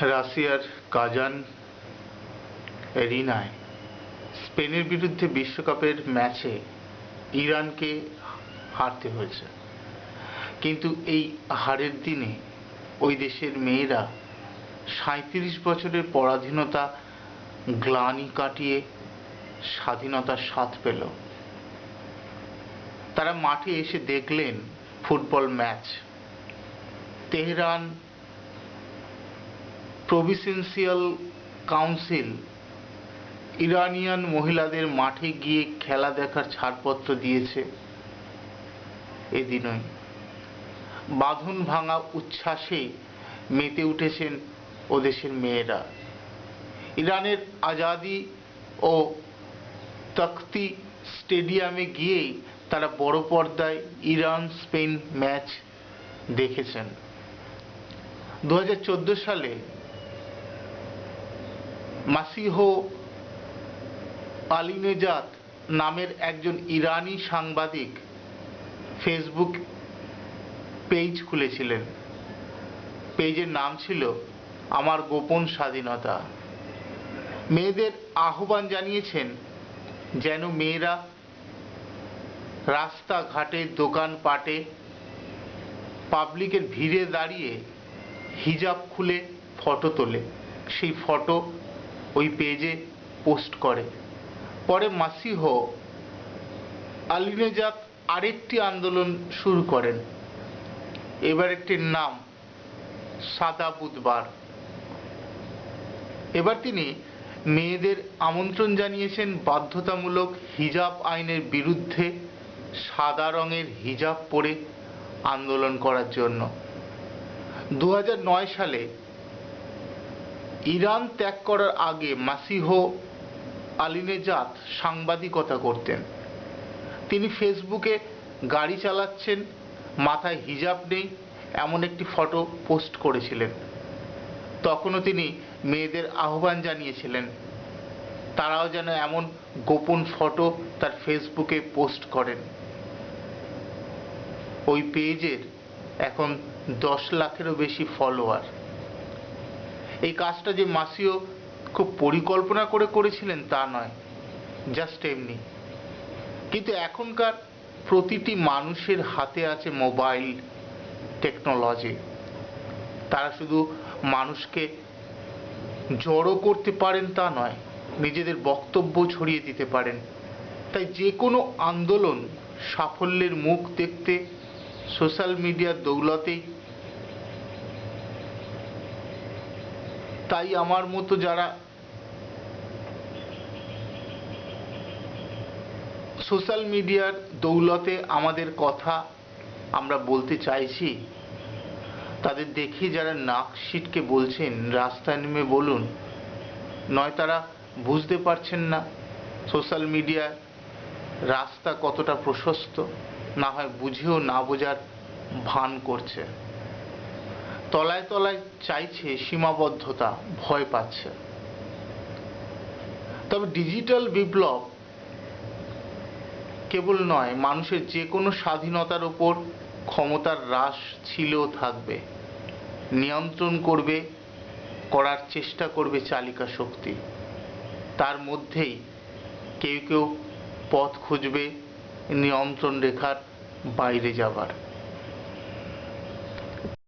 রাশিয়ার কাজান এরিনায় স্পেনের বিরুদ্ধে বিশ্বকাপের ম্যাচে ইরানকে হারতে হয়েছে। কিন্তু এই হারের দিনে ওই দেশের মেয়েরা ৩৭ বছরের পরাধীনতা গ্লানি কাটিয়ে স্বাধীনতার স্বাদ পেল। তারা মাঠে এসে দেখলেন football match. Tehran provincial council Iranian মহিলাদের মাঠে গিয়ে খেলা দেখার ছাড়পত্র দিয়েছে এদিনই। বাঁধন ভাঙা উচ্ছ্বাসে মেতে উঠেছেন ওদেশের মেয়েরা। ইরানের আজাদি ও তখতি স্টেডিয়ামে গিয়েই তারা বড় পর্দায় ইরান স্পেন ম্যাচ দেখেছেন। 2014 সালে মাসিহো আলিনেজাদ নামের একজন ইরানি সাংবাদিক ফেসবুক পেজ খুলেছিলেন। পেজের নাম ছিল আমার গোপন স্বাধীনতা। মেয়েদের আহ্বান জানিয়েছেন যেন মেয়েরা রাস্তাঘাটে, দোকানপাটে, পাবলিকের ভিড়ে দাঁড়িয়ে হিজাব খুলে ফটো তোলে। সেই ফটো ওই পেজে পোস্ট করে। পরে মাসিহো আলিনেজাদ আরেকটি আন্দোলন শুরু করেন। এবার একটির নাম সাদা বুধবার। এবার তিনি মেয়েদের আমন্ত্রণ জানিয়েছেন বাধ্যতামূলক হিজাব আইনের বিরুদ্ধে সাদা রঙের হিজাব পরে আন্দোলন করার জন্য। 2009 সালে ইরান ত্যাগ করার আগে মাসিহো আলিনেজাদ সাংবাদিকতা করতেন। তিনি ফেসবুকে গাড়ি চালাচ্ছেন, মাথায় হিজাব নেই এমন একটি ফটো পোস্ট করেছিলেন। তখনও তিনি মেয়েদের আহ্বান জানিয়েছিলেন তারাও যেন এমন গোপন ফটো তার ফেসবুকে পোস্ট করেন। ওই পেজের এখন 10 লাখেরও বেশি ফলোয়ার। এই কাজটা যে মাসিও খুব পরিকল্পনা করে করেছিলেন তা নয়, জাস্ট এমনি। কিন্তু এখনকার প্রতিটি মানুষের হাতে আছে মোবাইল টেকনোলজি। তারা শুধু মানুষকে জড়ো করতে পারেন তা নয়, নিজেদের বক্তব্য ছড়িয়ে দিতে পারেন। তাই যে কোনো আন্দোলন সাফল্যের মুখ দেখতে সোশ্যাল মিডিয়ার দৌলতেই। তাই আমার মতো যারা সোশ্যাল মিডিয়ার দৌলতে আমাদের কথা আমরা বলতে চাইছি, তাদের দেখে যারা নাক সিটকে বলছেন রাস্তায় নেমে বলুন, নয় তারা বুঝতে পারছেন না সোশ্যাল মিডিয়ার রাস্তা কতটা প্রশস্ত, না হয় বুঝেও না বোঝার ভান করছে। তলায় তলায় চাইছে সীমাবদ্ধতা, ভয় পাচ্ছে। তবে ডিজিটাল বিপ্লব কেবল নয়, মানুষের যে কোনো স্বাধীনতার উপর ক্ষমতার হ্রাস ছিলও থাকবে। নিয়ন্ত্রণ করার চেষ্টা করবে চালিকা শক্তি। তার মধ্যেই কেউ কেউ পথ খুঁজবে নিয়ন্ত্রণ রেখার বাইরে যাবার।